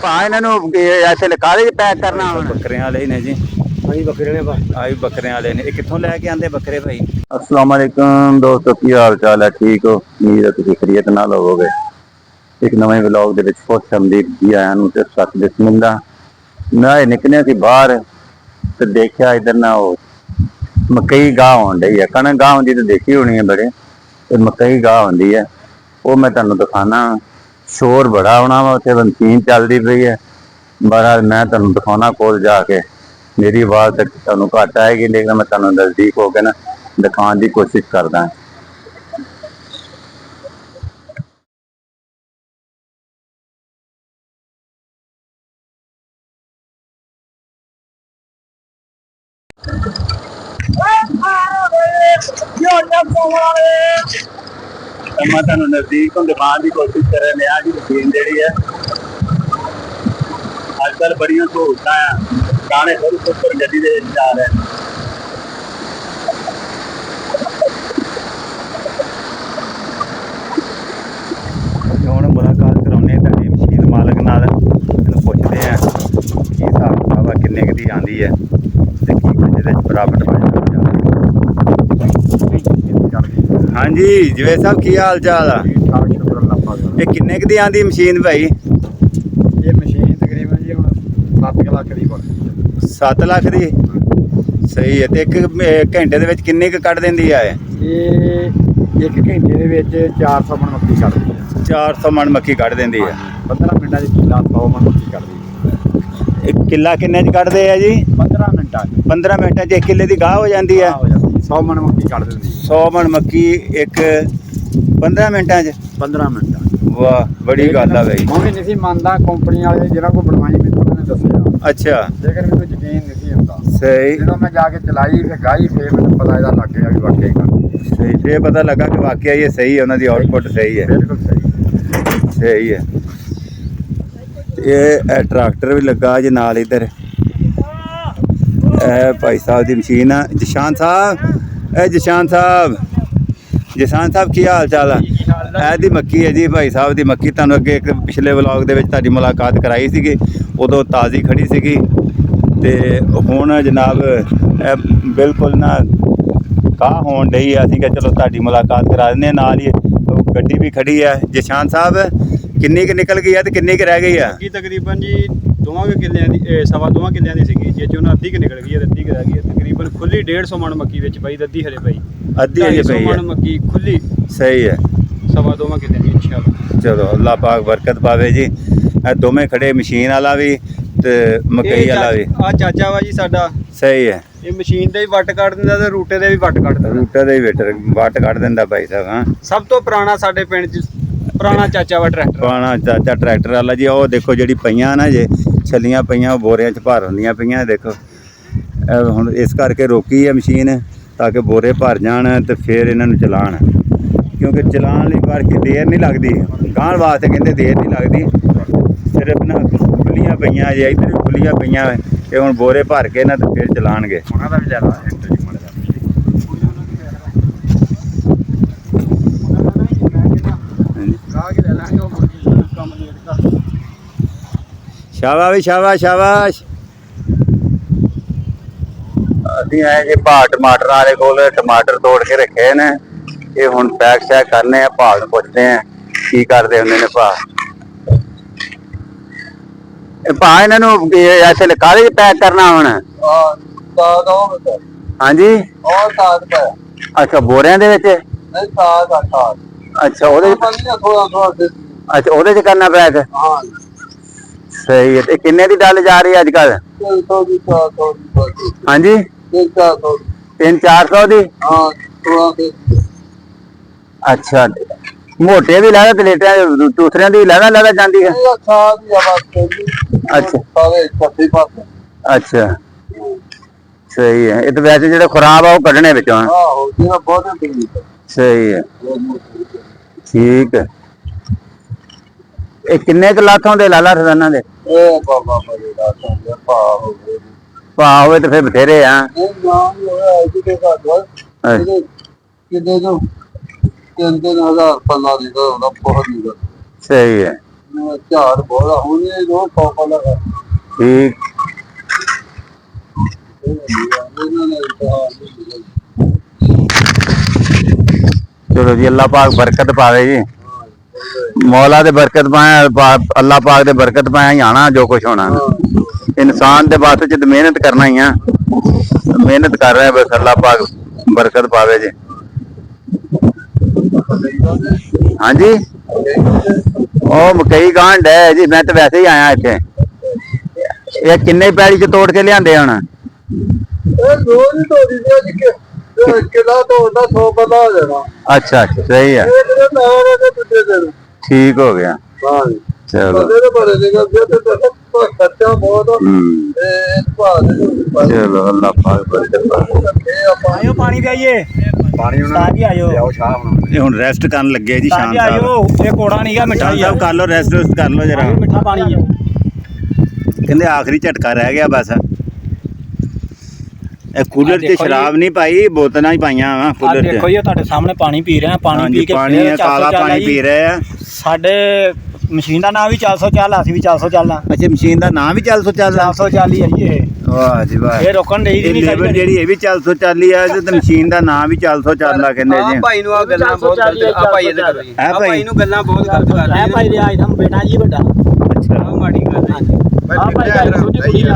ਕਾਲੇ ਪੈਕ ਕਰਨਾ ਬੱਕਰਿਆਂ ਵਾਲੇ ਨੇ ਜੀ। ਹਾਂਜੀ ਬੱਕਰੇ ਨੇ ਆਹੀ ਬੱਕਰਿਆਂ ਵਾਲੇ ਨੇ। ਇਹ ਕਿੱਥੋਂ ਲੈ ਕੇ ਆਂਦੇ ਬੱਕਰੇ ਭਾਈ? अस्सलाम वालेकुम दोस्तों, की हाल चाल है? ठीक हो? उम्मीद है तुम खैरियत नाल होवोगे। एक नवे व्लॉग दे विच खुश आमदीद जी आया नूं ते सत बिस्मिल्लाह। मैं निकलिया सी बाहर ते देखिया इधर ना वो मकई गाह होण डई है। कणक गाह होंदी ते देखी होनी है बड़े, ते मकई गाह होंदी है वो मैं तुहानूं दिखाना। शोर बड़ा होना वा, उत्थे मशीन चलदी पई है। बहरहाल मैं तुहानूं दिखाउणा कोल जाके। मेरी आवाज़ तक तुहानूं घट आएगी, लेकिन मैं तुहानूं नज़दीक होके ना दिखाने की कोशिश करदा। मैं तुहानूं नज़दीक तो दिखाने की कोशिश कर रहा जी। मशीन जिहड़ी है अजकल बड़ियां सहूलतां आ, दाने खुद उपर गड्डी दे विच जा रहे हैं। ਹੁਣ ਮੁਲਾਕਾਤ ਕਰਾਉਣੇ ਤੁਹਾਡੀ ਮਸ਼ੀਨ ਮਾਲਕ ਨਾਲ। ਇਹਨੂੰ ਪੁੱਛਦੇ ਆ ਕੀ ਹਿਸਾਬ ਕਿਤਾਬ ਆ, ਕਿੰਨੇ ਕੁ ਦੀ ਆਂਦੀ ਹੈ ਤੇ ਕੀ ਕੁਝ ਇਹਦੇ ਚ ਪ੍ਰਾਫਿਟ ਬਣ ਜਾਂਦਾ। ਹਾਂਜੀ ਜਵੇਦ ਸਾਹਿਬ, ਕੀ ਹਾਲ ਚਾਲ ਆ? ਇਹ ਕਿੰਨੇ ਕੁ ਦੀ ਆਂਦੀ ਮਸ਼ੀਨ ਭਾਈ? ਇਹ ਮਸ਼ੀਨ ਤਕਰੀਬਨ ਜੀ ਹੁਣ 7 ਲੱਖ ਦੀ ਬਣਦੀ 7 ਲੱਖ ਦੀ? ਸਹੀ ਹੈ। ਤੇ ਇੱਕ ਘੰਟੇ ਦੇ ਵਿੱਚ ਕਿੰਨੇ ਕੁ ਕੱਢ ਦਿੰਦੀ ਆ? ਇਹ 1 ਘੰਟੇ ਦੇ ਵਿੱਚ 400 ਮਣ ਮੱਕੀ ਕੱਢਦੀ ਹੈ। 400 ਮਣ ਮੱਕੀ ਕੱਢ ਦਿੰਦੀ ਆ। 15 ਮਿੰਟਾਂ 'ਚ ਕਿੱਲਾ 100 ਮਣ ਮੱਕੀ ਕੱਢਦੀ ਇੱਕ ਕਿੱਲਾ ਕਿੰਨੇ ਚ ਕੱਢਦੇ ਆ ਜੀ? 15 ਮਿੰਟਾਂ 'ਚ 15 ਮਿੰਟਾਂ 'ਚ 1 ਕਿੱਲੇ ਦੀ ਗਾਹ ਹੋ ਜਾਂਦੀ ਆ। 100 ਮਣ ਮੱਕੀ ਕੱਢ ਦਿੰਦੀ 100 ਮਣ ਮੱਕੀ ਇੱਕ 15 ਮਿੰਟਾਂ 'ਚ? 15 ਮਿੰਟਾਂ। ਵਾਹ ਬੜੀ ਗੱਲ ਆ ਬਈ। ਮੈਂ ਵੀ ਨਹੀਂ ਸੀ ਮੰਨਦਾ, ਕੰਪਨੀ ਵਾਲੇ ਜਿਹਨਾਂ ਕੋਲ ਬਣਵਾਈ ਮੈਨੂੰ ਉਹਨਾਂ ਨੇ ਦੱਸਿਆ, ਅੱਛਾ ਲੇਕਿਨ ਮੈਨੂੰ ਯਕੀਨ ਨਹੀਂ ਸੀ ਹੁੰਦਾ। ਸਹੀ। ਜਦੋਂ ਮੈਂ ਜਾ ਕੇ ਚਲਾਈ ਫਿਰ ਗਾਈ, ਫਿਰ ਮੈਨੂੰ ਪਤਾ ਇਹਦਾ ਲੱਗ ਗਿਆ ਵੀ ਵਾਕਈ ਕਰਦੀ ਸਹੀ, ਫੇਰ ਪਤਾ ਲੱਗਾ ਕਿ ਵਾਕਿਆ ਇਹ ਸਹੀ ਹੈ, ਉਹਨਾਂ ਦੀ ਆਊਟਪੁੱਟ ਸਹੀ ਹੈ। ਬਿਲਕੁਲ ਸਹੀ। ਸਹੀ ਹੈ। ਇਹ ਟਰੈਕਟਰ ਵੀ ਲੱਗਾ ਜੀ ਨਾਲ ਇੱਧਰ। ਇਹ ਭਾਈ ਸਾਹਿਬ ਦੀ ਮਸ਼ੀਨ ਆ। ਜਸ਼ਾਨ ਸਾਹਿਬ, ਇਹ ਜਸ਼ਾਨ ਸਾਹਿਬ, ਜਸ਼ਾਨ ਸਾਹਿਬ ਕੀ ਹਾਲ ਚਾਲ ਆ? ਇਹਦੀ ਮੱਕੀ ਹੈ ਜੀ, ਭਾਈ ਸਾਹਿਬ ਦੀ ਮੱਕੀ। ਤੁਹਾਨੂੰ ਅੱਗੇ ਇੱਕ ਪਿਛਲੇ ਵਲੌਗ ਦੇ ਵਿੱਚ ਤੁਹਾਡੀ ਮੁਲਾਕਾਤ ਕਰਾਈ ਸੀਗੀ, ਉਦੋਂ ਤਾਜ਼ੀ ਖੜੀ ਸੀਗੀ। ਤੇ ਹੁਣ ਜਨਾਬ ਬਿਲਕੁਲ ਨਾ ਕਾਹ ਹੋਣ ਡਈ ਆ। ਅਸੀਂ ਕਿਹਾ ਚਲੋ ਤੁਹਾਡੀ ਮੁਲਾਕਾਤ ਕਰਾ ਦਿੰਦੇ ਹਾਂ। ਨਾਲ ਹੀ ਗੱਡੀ ਵੀ ਖੜੀ ਹੈ। ਜਸ਼ਾਨ ਸਾਹਿਬ ਕਿੰਨੀ ਕੁ ਨਿਕਲ ਗਈ ਆ ਤੇ ਕਿੰਨੀ ਕੁ ਰਹਿ ਗਈ ਆ? ਕੀ ਤਕਰੀਬਨ ਜੀ 2 ਕਿੱਲਿਆਂ ਦੀ, 2.25 ਕਿੱਲਿਆਂ ਦੀ ਸੀਗੀ ਜੀ। ਉਹਨਾਂ ਅੱਧੀ ਕੁ ਨਿਕਲ ਗਈ ਹੈ, ਅੱਧੀ ਕੁ ਰਹਿ ਗਈ ਹੈ। ਤਕਰੀਬਨ ਖੁੱਲੀ 150 ਮਣ ਮੱਕੀ ਵਿੱਚ ਪਈ, ਅੱਧੀ ਹਲੇ ਪਈ। ਅੱਧੀ ਹਲੇ ਪਈ ਹੈ ਮਣ ਮੱਕੀ ਖੁੱਲੀ। ਸਹੀ ਹੈ। 2.25 ਕਿੱਲਿਆਂ ਦੀ ਇਨਸ਼ਾਅੱਲਾ। ਚਲੋ ਅੱਲਾਹ ਪਾਕ ਬਰਕਤ ਪਾਵੇ ਜੀ। ਇਹ ਦੋਵੇਂ ਖੜੇ, ਮਸ਼ੀਨ ਵਾਲਾ ਵੀ ਤੇ ਮਕਈ ਵਾਲਾ ਵੀ। ਆ ਚਾਚਾ ਵਾ ਜੀ ਸਾਡਾ। ਸਹੀ ਹੈ। ਇਹ ਮਸ਼ੀਨ ਦੇ ਵੀ ਵੱਟ ਕੱਢ ਦਿੰਦਾ ਤੇ ਰੂਟੇ ਦੇ ਵੀ ਵੱਟ ਕੱਢ ਦਿੰਦਾ। ਰੂਟੇ ਦੇ ਵੀ ਵੱਟ ਕੱਢ ਦਿੰਦਾ ਭਾਈ ਸਾਹਿਬ। ਹਾਂ, ਸਭ ਤੋਂ ਪੁਰਾਣਾ ਸਾਡੇ ਪਿੰਡ 'ਚ ਪੁਰਾਣਾ ਚਾਚਾ ਵਾ ਟਰੈਕਟਰ। ਪੁਰਾਣਾ ਚਾਚਾ ਟਰੈਕਟਰ ਵਾਲਾ ਜੀ। ਉਹ ਦੇਖੋ ਜਿਹੜੀ ਪਈਆਂ ਨਾ ਜੇ ਛੱਲੀਆਂ ਪਈਆਂ, ਉਹ ਬੋਰਿਆਂ 'ਚ ਭਰ ਹੁੰਦੀਆਂ ਪਈਆਂ। ਦੇਖੋ ਹੁਣ ਇਸ ਕਰਕੇ ਰੋਕੀ ਹੈ ਮਸ਼ੀਨ, ਤਾਂ ਕਿ ਬੋਰੇ ਭਰ ਜਾਣ ਤੇ ਫਿਰ ਇਹਨਾਂ ਨੂੰ ਚਲਾਉਣ। ਕਿਉਂਕਿ ਚਲਾਉਣ ਲਈ ਵਾਰ ਕੇ ਦੇਰ ਨਹੀਂ ਲੱਗਦੀ, ਗਾਹਣ ਵਾਸਤੇ ਕਹਿੰਦੇ ਦੇਰ ਨਹੀਂ ਲੱਗਦੀ। ਸਿਰਫ ਨਾ ਖੁੱਲੀਆਂ ਪਈਆਂ ਜੇ, ਇੱਧਰ ਵੀ ਖੁੱਲੀਆਂ ਪਈਆਂ ਤੇ ਹੁਣ ਬੋਰੇ ਭਰ ਕੇ ਨਾ ਤੇ ਫਿਰ ਚਲਾਉਣਗੇ। ਉਹਨਾਂ ਦਾ ਵੀ ਜ਼ਿਆਦਾ ਇੰਟਰਵਿਊ ਸ਼ਾਬਾਸ਼ ਵੀ ਸ਼ਾਬਾਸ਼ ਸ਼ਾਬਾਸ਼। ਅਸੀਂ ਆਏ ਜੀ ਭਾਅ ਟਮਾਟਰ वाले ਕੋਲ। टमाटर ਤੋੜ ਕੇ ਰੱਖੇ ਨੇ, ਇਹ ਹੁਣ ਪੈਕ ਸ਼ੈਕ ਕਰਨੇ ਆ। ਭਾਅ ਨੂੰ ਪੁੱਛਦੇ ਆ ਕੀ ਕਰਦੇ ਹੁੰਦੇ ਨੇ ਭਾਅ। ਭਾਅ ਇਹਨਾਂ ਨੂੰ ਐਸੇ ਕਾਹਦੇ ਚ ਪੈਕ ਕਰਨਾ ਹੁਣ? ਹਾਂਜੀ ਅੱਛਾ, ਬੋਰਿਆਂ ਦੇ ਵਿੱਚ? ਅੱਛਾ ਉਹਦੇ ਅੱਛਾ ਉਹਦੇ ਚ ਕਰਨਾ ਪੈਕ? ਸਹੀ ਹੈ। ਤੇ ਕਿੰਨੇ ਦੀ ਡੱਲ ਜਾ ਰਹੀ ਹੈ ਅੱਜ ਕੱਲ? ਹਾਂਜੀ 300-400 ਦੀ? ਅੱਛਾ, ਮੋਟੇ ਵੀ ਲੈਦਾ ਤੇ ਲੇਟਿਆਂ ਦੂਸਰਿਆਂ ਦੀ ਲੈਦਾ ਜਾਂਦੀ ਹੈ? ਅੱਛਾ ਅੱਛਾ ਸਹੀ ਹੈ। ਇਹ ਤਾਂ ਵੈਸੇ ਜਿਹੜੇ ਖਰਾਬ ਆ ਉਹ ਕੱਢਣੇ ਵਿੱਚੋਂ। ਸਹੀ ਹੈ, ਠੀਕ ਹੈ। ਇਹ ਕਿੰਨੇ ਕੁ ਲੱਖ ਹੁੰਦੇ ਲਾਲਾ ਰੋਜ਼ਾਨਾ ਦੇ? ਭਾਅ ਹੋਵੇ ਤੇ ਫਿਰ ਬਥੇਰੇ ਆ। ਸਹੀ ਹੈ। ਝਾੜ ਬੋਲਾ ਹੁਣੇ ਰੋ ਪਾਪਾ ਲਗਾ ਠੀਕ चलो जी अल्लाह पाक बरकत पावे जी मौला दे बरकत पाए अल्लाह पाक दे बरकत पाए ही आना जो कुछ होना इंसान दे वास्ते च मेहनत करना ही है मेहनत कर रहे हैं बस अल्लाह पाक बरकत पावे जी हाँ जी ओ मकई गांड है जी मैं तो वैसे ही आया इतने ये किन्ने पैड़ी च तोड़ के लियांदे हुण किला तोड़ना 100 बंदा हो जाना अच्छा अच्छा सही है ठीक हो गया चलो चलो अल्लाह पाक आयो पानी पियाइए ਪਾਣੀ उस्ताद जी आयो ਲਿਆਓ ਚਾਹ ਬਣਾਉਣੀ ये हुण रेस्ट करन लगे जी उस्ताद शाम जी आयो साहब ये कोड़ा नहीं गा मिठा ही शाम साहब कर लो रेस्ट कर लो जरा मिठा पानी है कहते आखिरी झटका रह गया बस ਇਹ ਕੂਲਰ 'ਚ ਦੇਖੋ ਜੀ। ਸ਼ਰਾਬ ਨਹੀਂ ਪਾਈ ਬੋਤਲਾਂ ਹੀ ਪਾਈਆਂ ਵਾ आ ਕੂਲਰ 'ਚ देखो ये ਤੁਹਾਡੇ ਸਾਹਮਣੇ ਪਾਣੀ ਪੀ ਰਹੇ ਆ ਪਾਣੀ ਹਾਂਜੀ ਪੀ ਕੇ ਪਾਣੀ ਫਿਰ ਹੈ 400 ਕਾਲਾ ਚੱਲ ਪਾਣੀ ਜੀ। ਪੀ ਰਹੇ ਆ ਸਾਡੇ ਮਸ਼ੀਨ ਦਾ ਨਾਮ ਵੀ 400 ਚੱਲ ਅਸੀਂ ਵੀ 400 ਚੱਲਣਾ ਅੱਛਾ ਮਸ਼ੀਨ ਦਾ ਨਾਮ ਵੀ 440 400 ਚੱਲ ਹੀ ਹੈ ਜੀ ਇਹ ਵਾਹ ਜੀ ਵਾਹ ਇਹ ਰੋਕਣ ਨਹੀਂ ਇਹ ਨਹੀਂ ਲੇਬਰ ਜਿਹੜੀ ਇਹ ਵੀ 440 ਆ ਤੇ ਮਸ਼ੀਨ ਦਾ ਨਾਮ ਵੀ 440 ਕਹਿੰਦੇ ਜੀ ਭਾਈ ਨੂੰ ਆ ਗੱਲਾਂ ਬਹੁਤ ਗਲਤ ਆ ਭਾਈ ਇਹਦੇ ਕਰੋ ਜੀ ਹੈ ਆ ਭਾਈ ਭਾਈ ਨੂੰ ਗੱਲਾਂ ਬਹੁਤ ਗਲਤ ਕਰ ਹੈ ਭਾਈ ਰਿਆਜ ਦਾ ਬੇਟਾ ਜੀ ਵੱਡਾ ਅੱਛਾ ਆ ਮਾੜੀ ਗੱਲ ਹੈ ਆ ਭਾਈ ਦਾ ਛੋਟੀ ਕੁੜੀ ਦਾ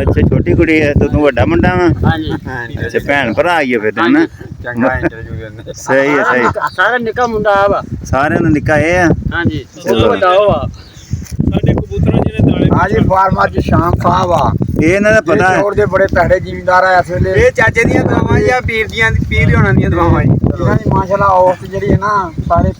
ਅੱਛਾ ਛੋਟੀ ਕੁੜੀ ਹੈ ਤੂੰ ਵੱਡਾ ਮੁੰਡਾ ਵਾ ਹਾਂਜੀ ਅੱਛਾ ਭੈਣ ਭਰਾ ਆਈ ਹੈ ਫਿਰ ਤੇ ਨਾ ਚੰਗਾ ਇੰਟਰਵਿਊ ਕਰਨਾ ਸਹੀ ਹੈ ਸਹੀ ਸਾਰਾ ਨਿੱਕਾ ਮੁੰਡਾ ਆ ਵਾ ਸਾਰਿਆਂ ਨੂੰ ਨਿੱਕਾ ਇਹ ਆ ਹਾਂਜੀ ਚਲੋ। ਉਹ ਵੱਡਾ ਉਹ ਆ ਸਾਡੇ ਕਬੂਤਰਾਂ ਜਿਹੜੇ ਦਾਣੇ ਹਾਂਜੀ ਫਾਰਮਰ ਜੀ ਸ਼ਾਮ ਸਾਹਿਬ ਆ ਇਹ ਇਹਨਾਂ ਦਾ ਪਤਾ ਹੈ ਜੋੜ ਦੇ ਬੜੇ ਤਗੜੇ ਜ਼ਿਮੀਂਦਾਰ ਆ ਇਸ ਵੇਲੇ ਇਹ ਚਾਚੇ ਦੀਆਂ ਦਵਾਵਾਂ ਜਾਂ ਪੀਰ ਹੋਣਾ ਦੀਆਂ ਦਵਾਵਾਂ ਜੀ ਇਹਨਾਂ ਦੀ ਮਾਸ਼ਾਅੱਲਾ ਔਸਤ ਜਿਹੜੀ ਹੈ ਨਾ ਸਾਰੇ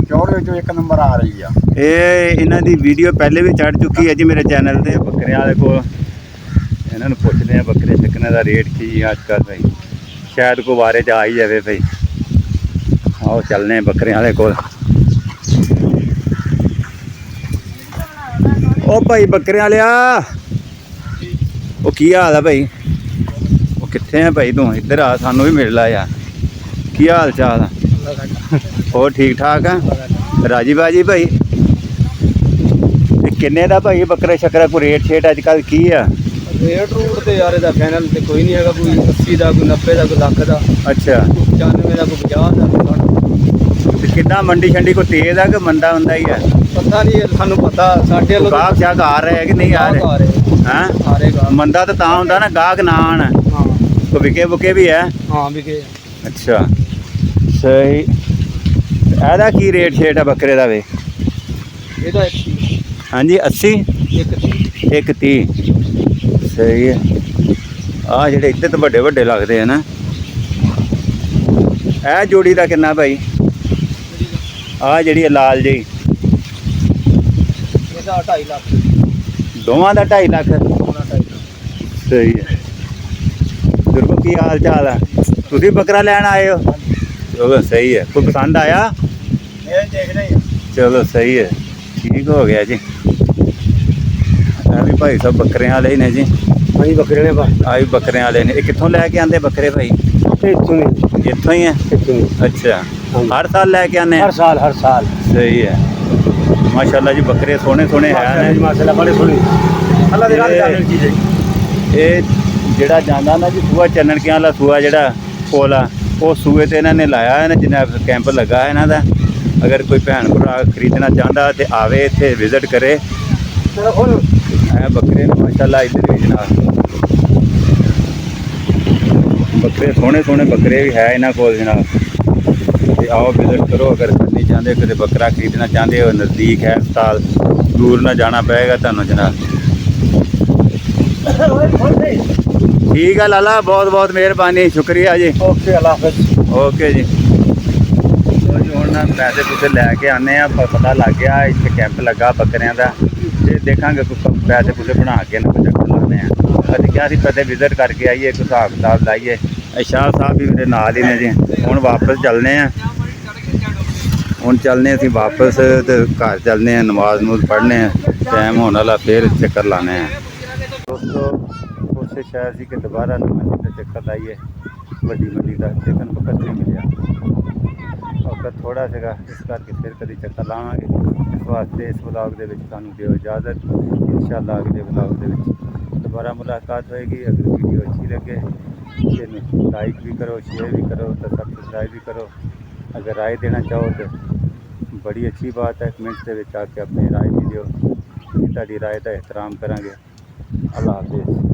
ਜੋੜ ਵਿੱਚੋਂ ਇੱਕ ਨੰਬਰ ਆ ਰਹੀ ਆ ਇਹ ਇਹਨਾਂ ਦੀ ਵੀਡੀਓ ਪਹਿਲੇ ਵੀ ਚੜ ਚੁੱਕੀ ਹੈ ਜੀ ਮੇਰੇ ਚੈਨਲ ਤੇ ਬੱਕਰਿਆਂ ਵਾਲੇ ਕੋਲ ਇਹਨਾਂ ਨੂੰ ਪੁੱਛਦੇ ਆ ਬੱਕਰੇ ਚੱਕਣੇ ਦਾ ਰੇਟ ਕੀ ਅੱਜ ਕੱਲ੍ਹ ਭਾਈ ਸ਼ਾਇਦ ਕੋ ਬਾਰੇ ਚ ਆ ਹੀ ਜਾਵੇ ਭਾਈ ਆਓ ਚੱਲਨੇ ਆ ਬੱਕਰਿਆਂ ਵਾਲੇ ਕੋਲ ਉਹ ਭਾਈ ਬੱਕਰਿਆਂ ਵਾਲਿਆ ਉਹ ਕੀ ਹਾਲ ਆ ਭਾਈ ਉਹ ਕਿੱਥੇ ਆ ਭਾਈ ਤੂੰ ਇੱਧਰ ਆ ਸਾਨੂੰ ਵੀ ਮਿਲ ਲਾ ਯਾਰ ਕੀ ਹਾਲ ਚਾਲ ਆ ਹੋਰ ਠੀਕ ਠਾਕ ਆ ਰਾਜੀ ਬਾਜੀ ਭਾਈ ਇਹ ਕਿੰਨੇ ਦਾ ਭਾਈ ਬੱਕਰੇ ਸ਼ੱਕਰਾ ਕੋਈ ਰੇਟ ਛੇਟ ਅੱਜ ਕੱਲ੍ਹ ਕੀ ਆ ਰੇਟ ਰੂਟ ਤੇ ਯਾਰ ਇਹਦਾ ਫਾਈਨਲ ਤੇ ਕੋਈ ਨਹੀਂ ਹੈਗਾ ਕੋਈ 80 ਦਾ ਕੋਈ 90 ਦਾ ਕੋਈ ਲੱਖ ਦਾ ਅੱਛਾ 95 ਦਾ ਕੋਈ 50 ਦਾ ਕੋਈ 60 ਤੇ ਕਿੱਦਾਂ ਮੰਡੀ ਛੰਡੀ ਕੋ ਤੇਜ਼ ਆ ਕਿ ਮੰਦਾ ਹੁੰਦਾ ਹੀ ਆ ਪਤਾ ਨਹੀਂ ਸਾਨੂੰ ਪਤਾ ਸਾਡੇ ਵੱਲੋਂ ਗਾਹਕ ਸ਼ਾਕ ਆ ਰਹੇ ਆ ਕਿ ਨਹੀਂ ਆ ਰਹੇ ਆ ਰਹੇ ਹਾਂ ਆਰੇਗਾ ਮੰਦਾ ਤਾਂ ਹੁੰਦਾ ਨਾ ਗਾਹਕ ਨਾ ਆਣ ਹਾਂ ਕੋ ਵਿਕੇ ਬੁਕੇ ਵੀ ਹੈ ਹਾਂ ਵਿਕੇ ਅੱਛਾ ਸਹੀ ਇਹਦਾ ਕੀ ਰੇਟ ਛੇਟ ਆ ਬੱਕਰੇ ਦਾ ਵੇ ਇਹਦਾ ਹਾਂਜੀ 80 ਇੱਕ 130 ਸਹੀ ਹੈ ਆ ਜਿਹੜੇ ਇੱਥੇ ਤਾਂ ਵੱਡੇ ਵੱਡੇ ਲੱਗਦੇ ਆ ਨਾ ਇਹ ਜੋੜੀ ਦਾ ਕਿੰਨਾ ਭਾਈ ਆ ਜਿਹੜੀ ਲਾਲ ਜੀ ਇਹਦਾ 2.5 ਲੱਖ ਦੋਵਾਂ ਦਾ 2.5 ਲੱਖ ਸਹੀ ਹੈ ਦੁਰਗੋ ਕੀ ਹਾਲ ਚਾਲ ਆ ਤੁਸੀਂ ਬੱਕਰਾ ਲੈਣ ਆਏ ਹੋ ਚਲੋ ਸਹੀ ਹੈ ਕੋਈ ਪਸੰਦ ਆਇਆ ਇਹ ਦੇਖਦੇ ਹੀ ਚਲੋ ਸਹੀ ਹੈ ਠੀਕ ਹੋ ਗਿਆ ਜੀ ਆ ਵੀ ਭਾਈ ਸਭ ਬੱਕਰਿਆਂ ਵਾਲੇ ਹੀ ਨੇ ਜੀ ਅਸੀਂ ਬੱਕਰੇ ਨੇ ਆ ਵੀ ਬੱਕਰਿਆਂ ਵਾਲੇ ਨੇ ਇਹ ਕਿੱਥੋਂ ਲੈ ਕੇ ਆਂਦੇ ਬੱਕਰੇ ਭਾਈ ਇੱਥੋਂ ਨਹੀਂ ਇੱਥੋਂ ਹੀ ਹੈ ਅੱਛਾ ਹਰ ਸਾਲ ਲੈ ਕੇ ਆਨੇ ਹਰ ਸਾਲ ਸਹੀ ਹੈ ਮਾਸ਼ਾਅੱਲਾ ਜੀ ਬੱਕਰੇ ਸੋਹਣੇ ਸੋਹਣੇ ਹੈ ਮਾਸ਼ਾਅੱਲਾ ਬੜੇ ਸੋਹਣੇ ਅੱਲਾ ਦੇ ਰਾਹ ਜਾਣ ਚੀਜ਼ ਹੈ ਇਹ ਜਿਹੜਾ ਜਾਂਦਾ ਨਾ ਜੀ ਸੂਆ ਚੰਨਣ ਕਿਆਂ ਵਾਲਾ ਸੂਆ ਜਿਹੜਾ ਪੁਲ ਆ ਉਹ ਸੂਏ ਤੇ ਇਹਨਾਂ ਨੇ ਲਾਇਆ ਹੈ ਨਾ ਜਿੰਨਾ ਕੈਂਪ ਲੱਗਾ ਹੈ ਇਹਨਾਂ ਦਾ ਅਗਰ ਕੋਈ ਭੈਣ ਭਰਾ ਖਰੀਦਣਾ ਚਾਹੁੰਦਾ ਤੇ ਆਵੇ ਇੱਥੇ ਵਿਜ਼ਿਟ ਕਰੇ ਇਹ ਬੱਕਰੇ ਨੂੰ ਮਾਸ਼ਾਅੱਲਾ ਇੱਧਰ ਵੀ ਜਨਾਬ ਬੱਕਰੇ ਸੋਹਣੇ ਸੋਹਣੇ ਬੱਕਰੇ ਵੀ ਹੈ ਇਹਨਾਂ ਕੋਲ ਜਨਾਬ ਤੇ ਆਓ ਵਿਜ਼ਿਟ ਕਰੋ ਅਗਰ ਕਰਨੀ ਚਾਹੁੰਦੇ ਕਿਤੇ ਬੱਕਰਾ ਖਰੀਦਣਾ ਚਾਹੁੰਦੇ ਹੋ ਨਜ਼ਦੀਕ ਹੈ ਹਸਪਤਾਲ ਦੂਰ ਨਾ ਜਾਣਾ ਪਏਗਾ ਤੁਹਾਨੂੰ ਜਨਾਬ ਠੀਕ ਹੈ ਲਾਲਾ ਬਹੁਤ ਬਹੁਤ ਮਿਹਰਬਾਨੀ ਸ਼ੁਕਰੀਆ ਜੀ ਓਕੇ ਅੱਲਾ ਹਾਫਿਜ਼ ਓਕੇ ਜੀ ਲਓ ਜੀ ਹੁਣ ਨਾ ਪੈਸੇ ਪੂਸੇ ਲੈ ਕੇ ਆਨੇ ਆ ਪਤਾ ਲੱਗ ਗਿਆ ਇੱਥੇ ਕੈਂਪ ਲੱਗਾ ਬੱਕਰਿਆਂ ਦਾ ਤੇ ਦੇਖਾਂਗੇ ਕੋਈ ਪੈਸੇ ਪੂਸੇ ਬਣਾ ਕੇ ਨਾ ਚੱਕਰ ਲਾਉਂਦੇ ਆ ਅਸੀਂ ਕਿਹਾ ਸੀ ਪਹਿਲੇ ਵਿਜ਼ਿਟ ਕਰਕੇ ਆਈਏ ਇੱਕ ਹਿਸਾਬ ਕਿਤਾਬ ਲਾਈਏ ਸ਼ਾਹ ਸਾਹਿਬ ਵੀ ਮੇਰੇ ਨਾਲ ਹੀ ਨੇ ਜੀ ਹੁਣ ਵਾਪਸ ਚੱਲਨੇ ਆ ਹੁਣ ਚੱਲਨੇ ਅਸੀਂ ਵਾਪਸ ਤੇ ਘਰ ਚੱਲਨੇ ਆ ਨਮਾਜ਼ ਨੂਜ਼ ਪੜ੍ਹਨੇ ਆ ਟਾਈਮ ਹੋਣ ਵਾਲਾ ਫਿਰ ਚੱਕਰ ਲਾਣੇ ਆ ਦੋਸਤੋ ਕੋਸ਼ਿਸ਼ ਸ਼ਾਇਦ ਸੀ ਕਿ ਦੁਬਾਰਾ ਮੰਡੀ ਤੇ ਚੱਕਰ ਲਾਈਏ ਵੱਡੀ ਮੰਡੀ ਦਾ ਲੇਕਿਨ ਵਕਤ ਨਹੀਂ ਮਿਲਿਆ ਵਕਤ ਥੋੜਾ ਸੀਗਾ, ਇਸ ਕਰਕੇ ਫਿਰ ਕਦੀ ਚੱਕਰ ਲਾਵਾਂਗੇ। ਇਸ ਵਾਸਤੇ ਇਸ ਵਲੌਗ ਦੇ ਵਿੱਚ ਸਾਨੂੰ ਦਿਓ ਇਜਾਜ਼ਤ। ਇਨਸ਼ਾਅੱਲਾ ਅਗਲੇ ਵਲੌਗ ਦੇ ਵਿੱਚ ਦੁਬਾਰਾ ਮੁਲਾਕਾਤ ਹੋਏਗੀ। अगर वीडियो अच्छी लगे तो लाइक भी करो, शेयर भी करो, तो सब्सक्राइब भी करो। अगर राय देना चाहो तो बड़ी अच्छी बात है, कमेंट्स के विच आके अपनी राय भी दिओ। तुहाडी राय का एहतराम करांगे। अल्लाह हाफिज़।